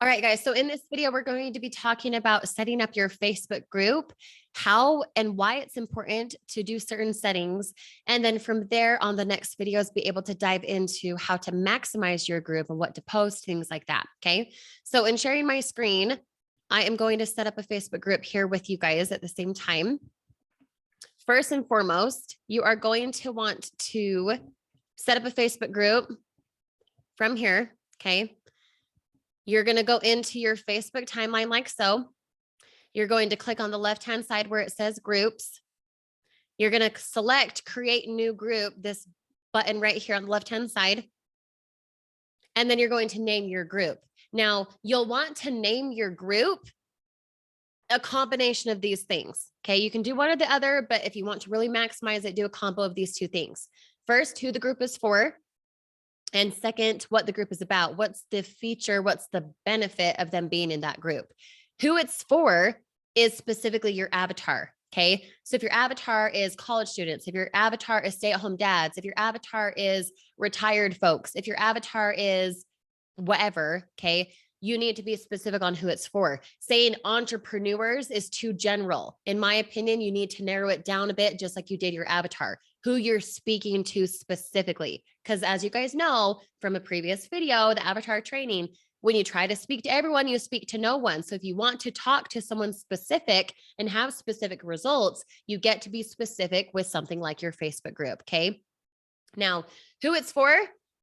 All right, guys. So in this video, we're going to be talking about setting up your Facebook group, how and why it's important to do certain settings. And then from there on the next videos, be able to dive into how to maximize your group and what to post, things like that. Okay. So in sharing my screen, I am going to set up a Facebook group here with you guys at the same time. First and foremost, you are going to want to set up a Facebook group from here. Okay. You're going to go into your Facebook timeline like so. You're going to click on the left-hand side where it says groups. You're going to select create new group, this button right here on the left-hand side. And then you're going to name your group. Now, you'll want to name your group a combination of these things. Okay, you can do one or the other, but if you want to really maximize it, do a combo of these two things. First, who the group is for. And second, what the group is about. What's the feature? What's the benefit of them being in that group? Who it's for is specifically your avatar. Okay. So if your avatar is college students, if your avatar is stay-at-home dads, if your avatar is retired folks, if your avatar is whatever, okay, you need to be specific on who it's for. Saying entrepreneurs is too general. In my opinion, you need to narrow it down a bit, just like you did your avatar, who you're speaking to specifically. Because as you guys know from a previous video, the avatar training, when you try to speak to everyone, you speak to no one. So if you want to talk to someone specific and have specific results, you get to be specific with something like your Facebook group. Okay. Now, who it's for,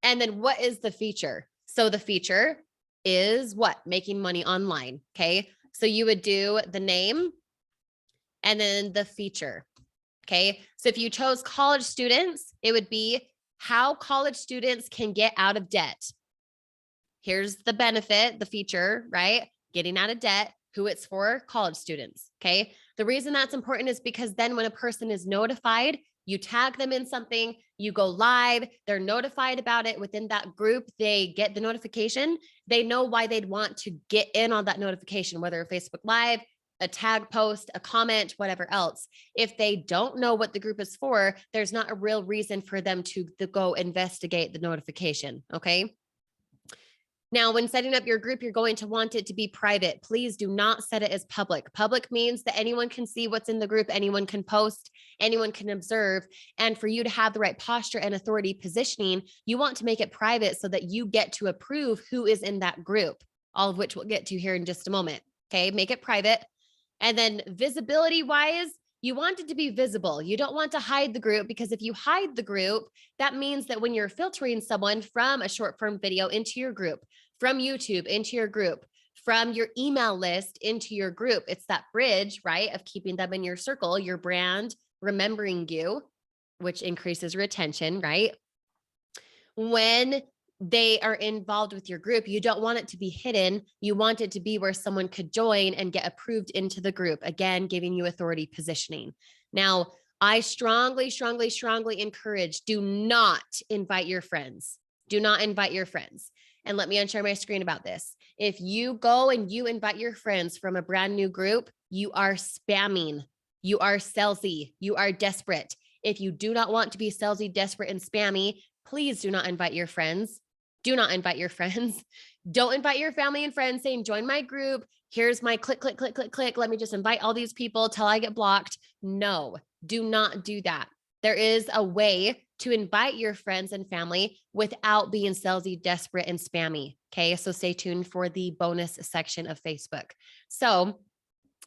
and then what is the feature? So the feature is what? Making money online. Okay. So you would do the name and then the feature. Okay. So if you chose college students, it would be how college students can get out of debt. Here's the benefit, the feature, right? Getting out of debt, who it's for, college students. Okay. The reason that's important is because then when a person is notified, you tag them in something, you go live, they're notified about it within that group, they get the notification, they know why they'd want to get in on that notification, whether a Facebook Live, a tag post, a comment, whatever else. If they don't know what the group is for, there's not a real reason for them to go investigate the notification. Okay. Now, when setting up your group, you're going to want it to be private. Please do not set it as public. Public means that anyone can see what's in the group, anyone can post, anyone can observe. And for you to have the right posture and authority positioning, you want to make it private so that you get to approve who is in that group, all of which we'll get to here in just a moment. Okay, make it private. And then visibility wise, you want it to be visible. You don't want to hide the group, because if you hide the group, that means that when you're filtering someone from a short form video into your group, from YouTube into your group, from your email list into your group, it's that bridge, right, of keeping them in your circle, your brand, remembering you, which increases retention, right? When they are involved with your group, you don't want it to be hidden. You want it to be where someone could join and get approved into the group. Again, giving you authority positioning. Now, I strongly, strongly, strongly encourage, do not invite your friends. Do not invite your friends. And let me unshare my screen about this. If you go and you invite your friends from a brand new group, you are spamming. You are salesy. You are desperate. If you do not want to be salesy, desperate, and spammy, please do not invite your friends. Do not invite your friends. Don't invite your family and friends saying, join my group. Here's my click, click, click, click, click. Let me just invite all these people till I get blocked. No, do not do that. There is a way to invite your friends and family without being salesy, desperate, and spammy. Okay. So stay tuned for the bonus section of Facebook. So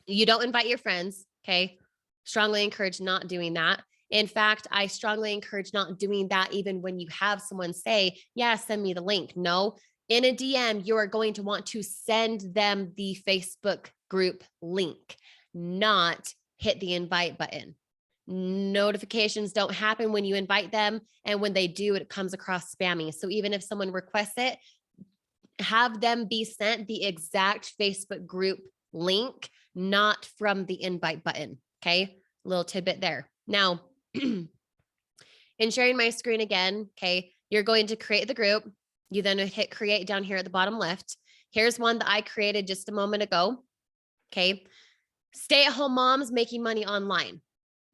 you don't invite your friends. Okay. Strongly encourage not doing that. In fact, I strongly encourage not doing that even when you have someone say, yeah, send me the link. No, in a DM, you are going to want to send them the Facebook group link, not hit the invite button. Notifications don't happen when you invite them. And when they do, it comes across spammy. So even if someone requests it, have them be sent the exact Facebook group link, not from the invite button. Okay. Little tidbit there. Now, in sharing my screen again, okay, you're going to create the group. You then hit create down here at the bottom left. Here's one that I created just a moment ago. Okay. Stay-at-home moms making money online.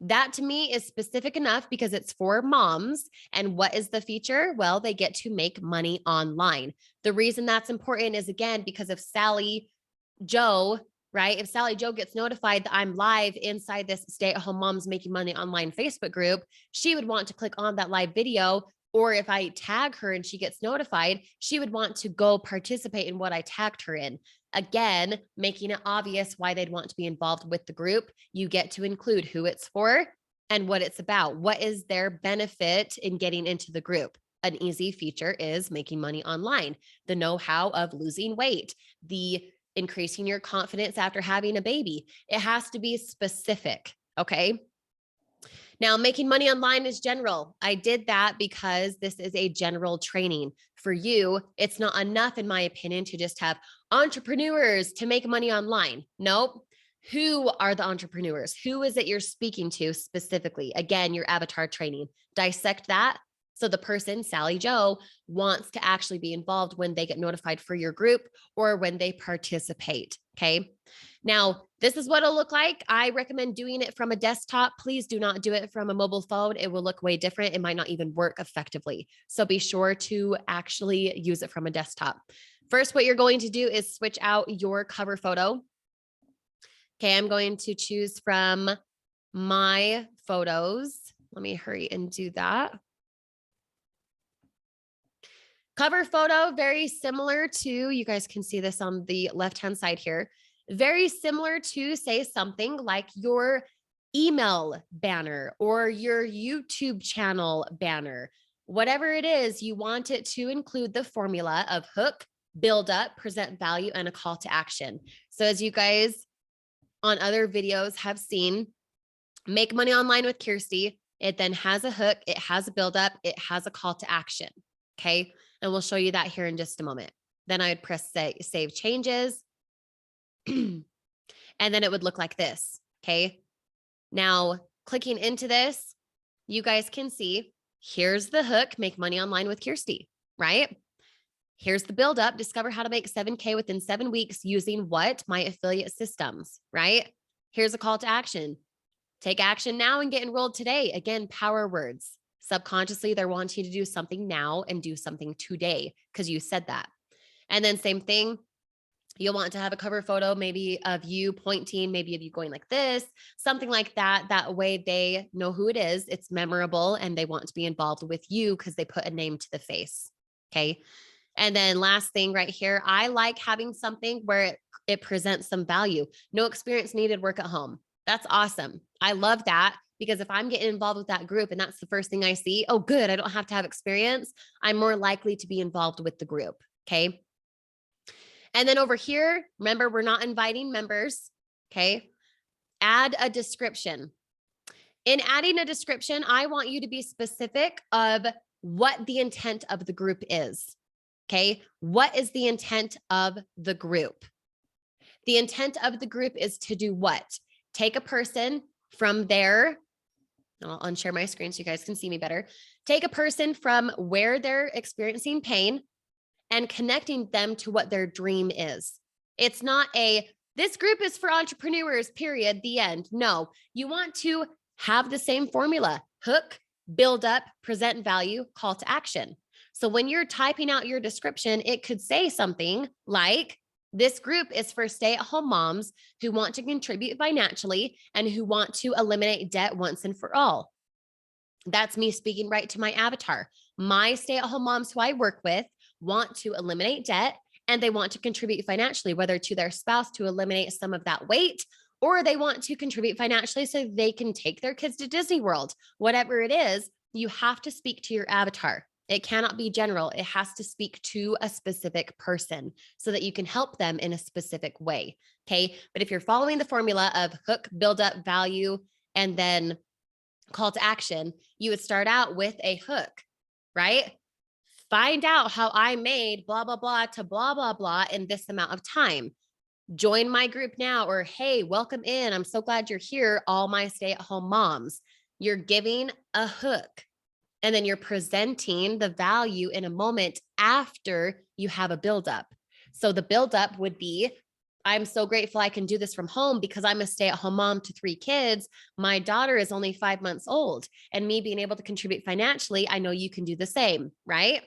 That to me is specific enough because it's for moms. And what is the feature? Well, they get to make money online. The reason that's important is, again, because if Sally Joe, right? If Sally Joe gets notified that I'm live inside this Stay at Home Moms Making Money Online Facebook group, she would want to click on that live video. Or if I tag her and she gets notified, she would want to go participate in what I tagged her in. Again, making it obvious why they'd want to be involved with the group. You get to include who it's for and what it's about. What is their benefit in getting into the group? An easy feature is making money online, the know-how of losing weight, the increasing your confidence after having a baby. It has to be specific. Okay. Now, making money online is general. I did that because this is a general training. For you, it's not enough, in my opinion, to just have entrepreneurs to make money online. Nope. Who are the entrepreneurs? Who is it you're speaking to specifically? Again, your avatar training. Dissect that. So the person, Sally Joe, wants to actually be involved when they get notified for your group or when they participate. Okay. Now, this is what it'll look like. I recommend doing it from a desktop. Please do not do it from a mobile phone. It will look way different. It might not even work effectively. So be sure to actually use it from a desktop. First, what you're going to do is switch out your cover photo. Okay, I'm going to choose from my photos. Let me hurry and do that. Cover photo, very similar to, you guys can see this on the left-hand side here, very similar to, say, something like your email banner or your YouTube channel banner. Whatever it is, you want it to include the formula of hook, build up, present value, and a call to action. So as you guys on other videos have seen, Make Money Online with Kirsty, it then has a hook, it has a build up, it has a call to action. Okay. And we'll show you that here in just a moment. Then I would press save changes. And then it would look like this. Okay. Now clicking into this, you guys can see here's the hook, Make Money Online with Kirsty, right? Here's the build up, discover how to make 7K within 7 weeks using what? My affiliate systems, right? Here's a call to action. Take action now and get enrolled today. Again, power words. Subconsciously, they're wanting you to do something now and do something today because you said that. And then same thing, you'll want to have a cover photo, maybe of you pointing, maybe of you going like this, something like that. That way they know who it is. It's memorable and they want to be involved with you because they put a name to the face. Okay. And then last thing right here, I like having something where it presents some value. No experience needed, work at home. That's awesome. I love that because if I'm getting involved with that group and that's the first thing I see, oh, good, I don't have to have experience, I'm more likely to be involved with the group. Okay. And then over here, remember, we're not inviting members. Okay. Add a description. In adding a description, I want you to be specific of what the intent of the group is. Okay. What is the intent of the group? The intent of the group is to do what? Take a person from there. I'll unshare my screen so you guys can see me better. Take a person from where they're experiencing pain and connecting them to what their dream is. It's not this group is for entrepreneurs, period, the end. No, you want to have the same formula: hook, build up, present value, call to action. So when you're typing out your description, it could say something like, this group is for stay-at-home moms who want to contribute financially and who want to eliminate debt once and for all. That's me speaking right to my avatar. My stay-at-home moms who I work with want to eliminate debt and they want to contribute financially, whether to their spouse to eliminate some of that weight, or they want to contribute financially so they can take their kids to Disney World. Whatever it is, you have to speak to your avatar. It cannot be general. It has to speak to a specific person so that you can help them in a specific way. Okay. But if you're following the formula of hook, build up, value, and then call to action, you would start out with a hook, right? Find out how I made blah, blah, blah to blah, blah, blah in this amount of time. Join my group now, or hey, welcome in. I'm so glad you're here. All my stay-at-home moms. You're giving a hook. And then you're presenting the value in a moment after you have a buildup. So the buildup would be I'm so grateful I can do this from home because I'm a stay-at-home mom to 3 kids. My daughter is only 5 months old, and me being able to contribute financially, I know you can do the same, right?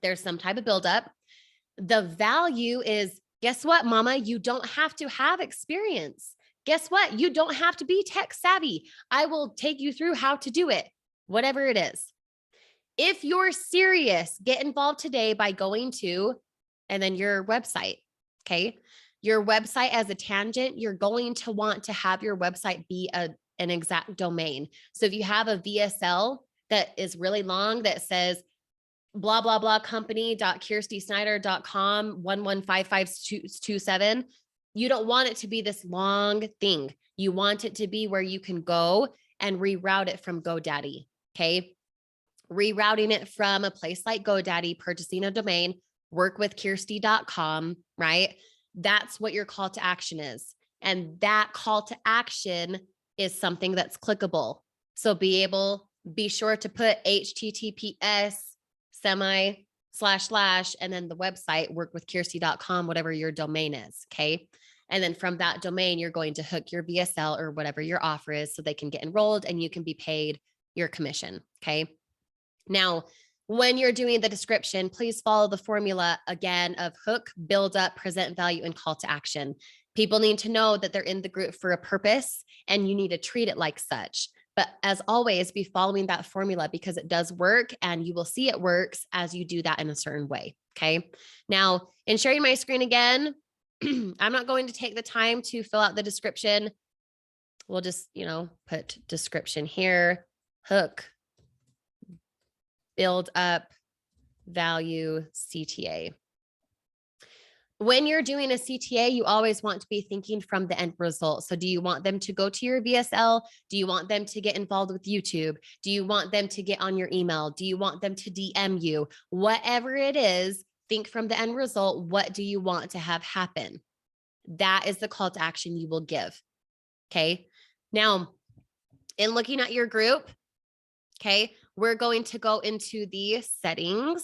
There's some type of buildup. The value is, guess what, mama? You don't have to have experience. Guess what? You don't have to be tech savvy. I will take you through how to do it, whatever it is. If you're serious, get involved today by going to, and then your website, okay? Your website as a tangent, you're going to want to have your website be an exact domain. So if you have a VSL that is really long that says blah, blah, blah company.kirstysnyder.com 115527, you don't want it to be this long thing. You want it to be where you can go and reroute it from GoDaddy, okay? Rerouting it from a place like GoDaddy, purchasing a domain, workwithkirsty.com, right? That's what your call to action is. And that call to action is something that's clickable. So be sure to put HTTPS / and then the website, workwithkirsty.com, whatever your domain is. Okay. And then from that domain, you're going to hook your VSL or whatever your offer is so they can get enrolled and you can be paid your commission. Okay. Now, when you're doing the description, please follow the formula again of hook, build up, present value, and call to action. People need to know that they're in the group for a purpose and you need to treat it like such. But as always, be following that formula because it does work and you will see it works as you do that in a certain way. Okay. Now, in sharing my screen again, I'm not going to take the time to fill out the description. We'll just, put description here, hook, build up, value, CTA. When you're doing a CTA, you always want to be thinking from the end result. So do you want them to go to your VSL? Do you want them to get involved with YouTube? Do you want them to get on your email? Do you want them to DM you? Whatever it is, think from the end result. What do you want to have happen? That is the call to action you will give. Okay. Now, in looking at your group, okay, we're going to go into the settings.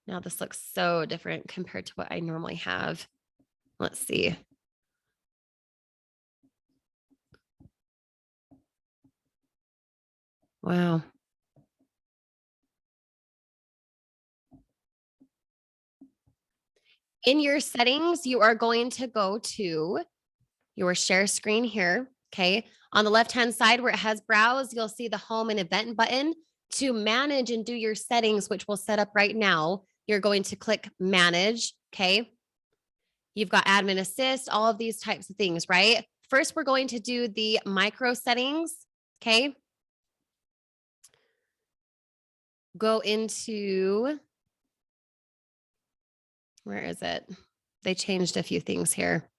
Now this looks so different compared to what I normally have. Let's see. Wow. In your settings, you are going to go to your share screen here. Okay. On the left-hand side where it has browse, you'll see the home and event button. To manage and do your settings, which we'll set up right now, you're going to click manage. Okay. You've got admin assist, all of these types of things, right? First, we're going to do the micro settings. Okay. Go into, where is it? They changed a few things here.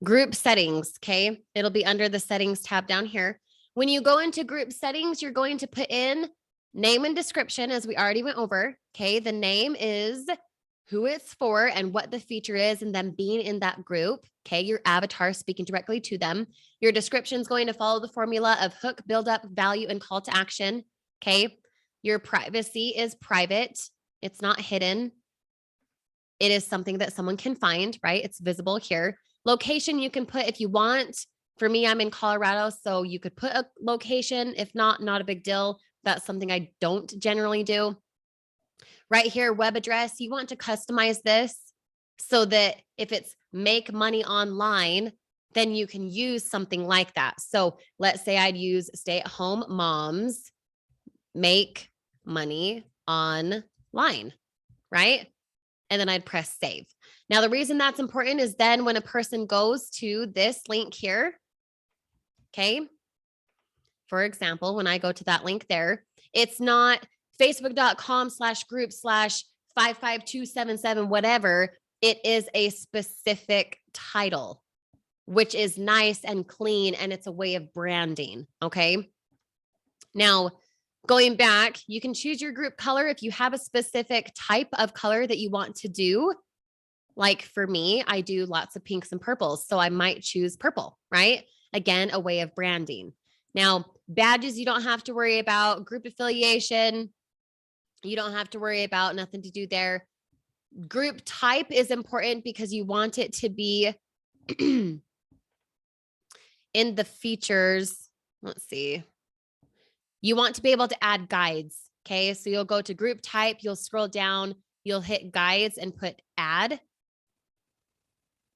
Group settings. Okay. It'll be under the settings tab down here. When you go into group settings, you're going to put in name and description as we already went over. Okay. The name is who it's for and what the feature is and them being in that group. Okay. Your avatar speaking directly to them. Your description is going to follow the formula of hook, build up, value, and call to action. Okay. Your privacy is private. It's not hidden. It is something that someone can find, right? It's visible here. Location you can put if you want. For me, I'm in Colorado, so you could put a location. If not, not a big deal. That's something I don't generally do. Right here, web address, you want to customize this so that if it's make money online, then you can use something like that. So let's say I'd use stay-at-home moms make money online, right? And then I'd press save. Now, the reason that's important is then when a person goes to this link here, okay, for example, when I go to that link there, it's not facebook.com/group/55277, whatever. It is a specific title, which is nice and clean, and it's a way of branding, okay? Now, going back, you can choose your group color if you have a specific type of color that you want to do. Like for me, I do lots of pinks and purples, so I might choose purple, right? Again, a way of branding. Now, Badges, you don't have to worry about. Group affiliation, you don't have to worry about. Nothing to do there. Group type is important because you want it to be in the features. Let's see. You want to be able to add guides. Okay. So you'll go to group type, you'll scroll down, you'll hit guides and put add.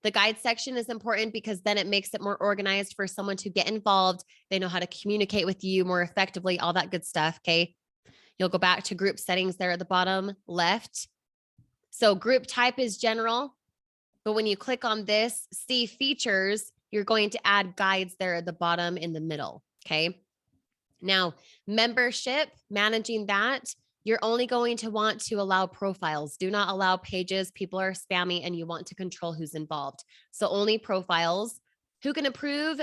The guide section is important because then it makes it more organized for someone to get involved. They know how to communicate with you more effectively, all that good stuff. Okay. You'll go back to group settings there at the bottom left. So group type is general, but when you click on this, see features, you're going to add guides there at the bottom in the middle. Okay. Now, membership, managing that, you're only going to want to allow profiles. Do not allow pages. People are spammy and you want to control who's involved. So only profiles. Who can approve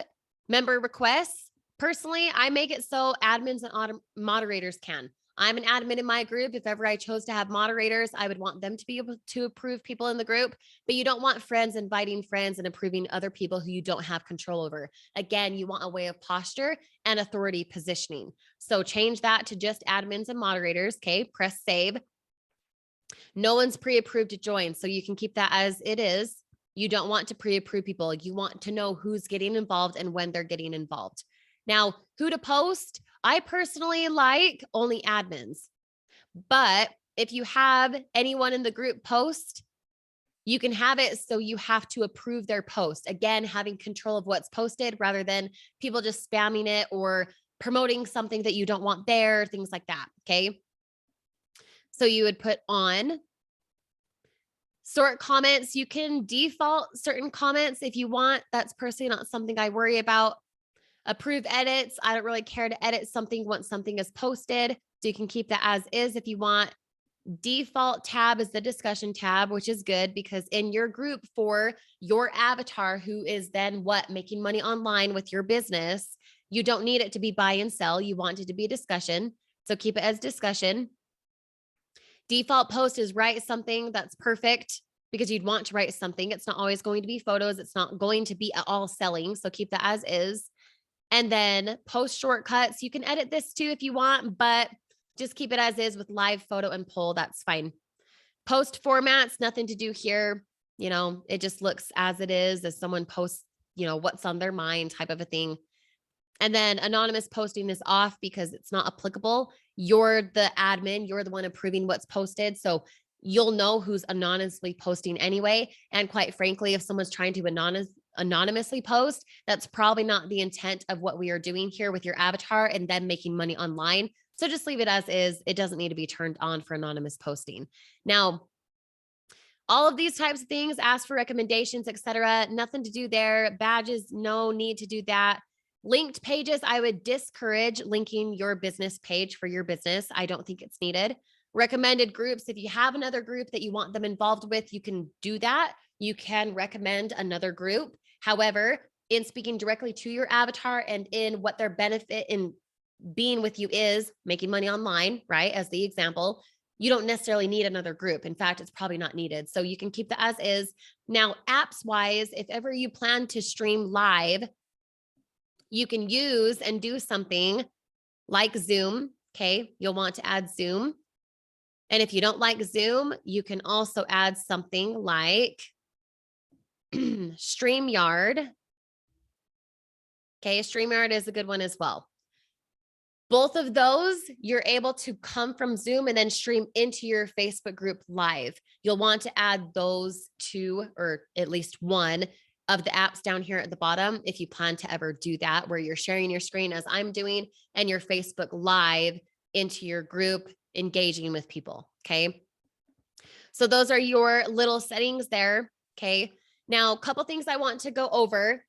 member requests? Personally, I make it so admins and moderators can. I'm an admin in my group. If ever I chose to have moderators, I would want them to be able to approve people in the group, but you don't want friends inviting friends and approving other people who you don't have control over. Again, you want a way of posture and authority positioning. So change that to just admins and moderators. Okay, press save. No one's pre-approved to join, so you can keep that as it is. You don't want to pre-approve people. You want to know who's getting involved and when they're getting involved. Now, who to post? I personally like only admins, but if you have anyone in the group post, you can have it so you have to approve their post. Again, having control of what's posted rather than people just spamming it or promoting something that you don't want there, things like that. Okay. So you would put on sort comments. You can default certain comments if you want. That's personally not something I worry about. Approve edits. I don't really care to edit something once something is posted. So you can keep that as is if you want. Default tab is the discussion tab, which is good because in your group for your avatar, who is then what? Making money online with your business, you don't need it to be buy and sell. You want it to be discussion. So keep it as discussion. Default post is write something. That's perfect because you'd want to write something. It's not always going to be photos. It's not going to be at all selling. So keep that as is. And then post shortcuts. You can edit this too if you want, but just keep it as is with live photo and poll. That's fine. Post formats, nothing to do here. You know, it just looks as it is as someone posts, you know, what's on their mind type of a thing. And then anonymous posting is off because it's not applicable. You're the admin. You're the one approving what's posted. So you'll know who's anonymously posting anyway. And quite frankly, if someone's trying to anonymously post, that's probably not the intent of what we are doing here with your avatar and then making money online. So just leave it as is. It doesn't need to be turned on for anonymous posting. Now, all of these types of things, ask for recommendations, etc. Nothing to do there. Badges, no need to do that. Linked pages, I would discourage linking your business page for your business. I don't think it's needed. Recommended groups, if you have another group that you want them involved with, you can do that. You can recommend another group. However, in speaking directly to your avatar and in what their benefit in being with you is making money online, right? As the example, you don't necessarily need another group. In fact, it's probably not needed. So you can keep that as is. Now, apps wise, if ever you plan to stream live, you can use and do something like Zoom. Okay. You'll want to add Zoom. And if you don't like Zoom, you can also add something like StreamYard. Okay. StreamYard is a good one as well. Both of those, you're able to come from Zoom and then stream into your Facebook group live. You'll want to add those two, or at least one of the apps down here at the bottom if you plan to ever do that, where you're sharing your screen as I'm doing and your Facebook live into your group, engaging with people. Okay. So those are your little settings there. Okay. Now, a couple things I want to go over,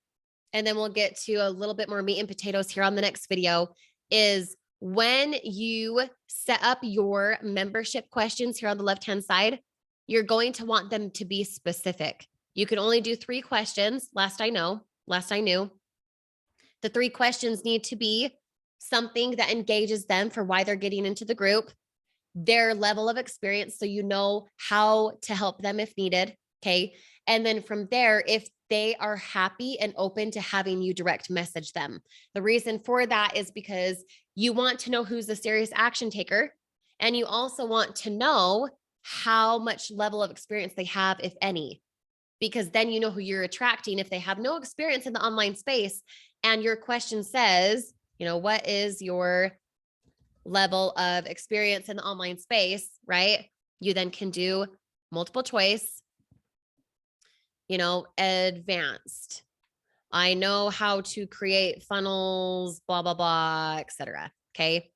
and then we'll get to a little bit more meat and potatoes here on the next video, is when you set up your membership questions here on the left-hand side, you're going to want them to be specific. You can only do 3 questions. Last I knew. The 3 questions need to be something that engages them for why they're getting into the group, their level of experience, so you know how to help them if needed. Okay. And then from there, if they are happy and open to having you direct message them. The reason for that is because you want to know who's the serious action taker. And you also want to know how much level of experience they have, if any, because then you know who you're attracting. If they have no experience in the online space and your question says, what is your level of experience in the online space, right? You then can do multiple choice, advanced. I know how to create funnels, blah, blah, blah, etc. Okay.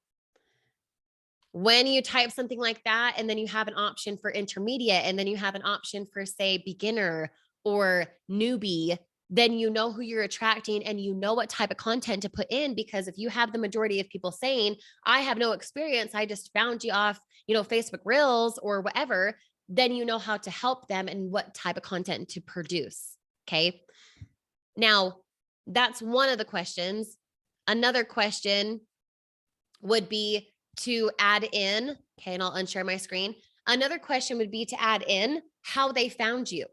When you type something like that, and then you have an option for intermediate, and then you have an option for, say, beginner or newbie, then you know who you're attracting and you know what type of content to put in. Because if you have the majority of people saying, I have no experience, I just found you off, Facebook Reels or whatever, then you know how to help them and what type of content to produce. Okay. Now, that's one of the questions. Another question would be to add in, okay, and I'll unshare my screen. Another question would be to add in how they found you,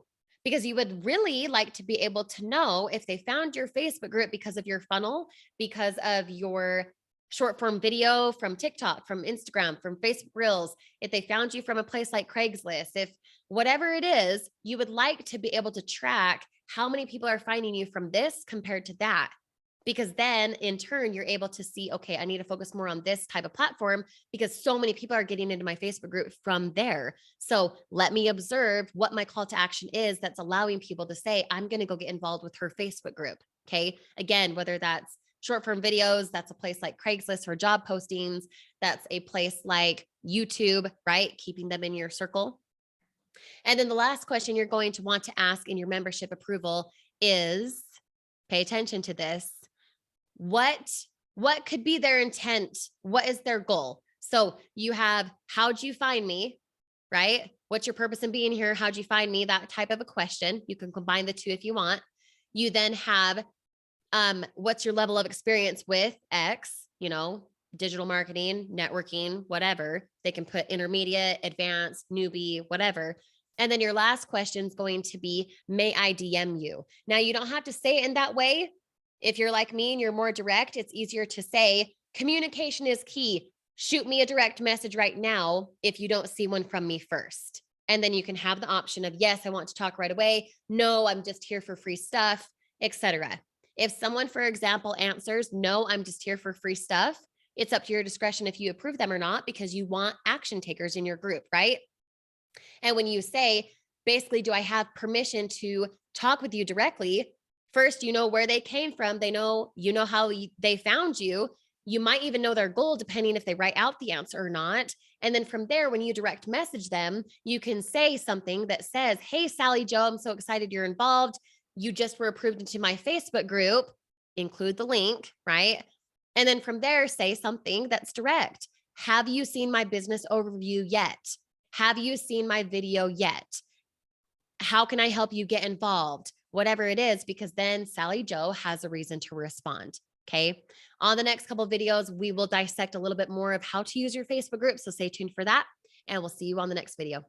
because you would really like to be able to know if they found your Facebook group because of your funnel, because of your short form video from TikTok, from Instagram, from Facebook Reels, if they found you from a place like Craigslist, if whatever it is, you would like to be able to track how many people are finding you from this compared to that. Because then in turn, you're able to see, okay, I need to focus more on this type of platform because so many people are getting into my Facebook group from there. So let me observe what my call to action is that's allowing people to say, I'm going to go get involved with her Facebook group. Okay. Again, whether that's short form videos, that's a place like Craigslist for job postings. That's a place like YouTube, right? Keeping them in your circle. And then the last question you're going to want to ask in your membership approval is, pay attention to this. What could be their intent? What is their goal? So you have, how'd you find me, right? What's your purpose in being here? How'd you find me? That type of a question. You can combine the two if you want. You then have, what's your level of experience with X, digital marketing, networking, whatever. They can put intermediate, advanced, newbie, whatever. And then your last question is going to be, may I DM you? Now, you don't have to say it in that way. If you're like me and you're more direct, it's easier to say, communication is key. Shoot me a direct message right now if you don't see one from me first. And then you can have the option of, yes, I want to talk right away. No, I'm just here for free stuff, etc. If someone, for example, answers, no, I'm just here for free stuff, it's up to your discretion if you approve them or not, because you want action takers in your group, right? And when you say, basically, do I have permission to talk with you directly? First, you know where they came from. They know, how they found you. You might even know their goal, depending if they write out the answer or not. And then from there, when you direct message them, you can say something that says, hey, Sally Joe, I'm so excited you're involved. You just were approved into my Facebook group. Include the link, right? And then from there, say something that's direct. Have you seen my business overview yet? Have you seen my video yet? How can I help you get involved? Whatever it is, because then Sally Joe has a reason to respond. Okay. On the next couple of videos, we will dissect a little bit more of how to use your Facebook group. So stay tuned for that, and we'll see you on the next video.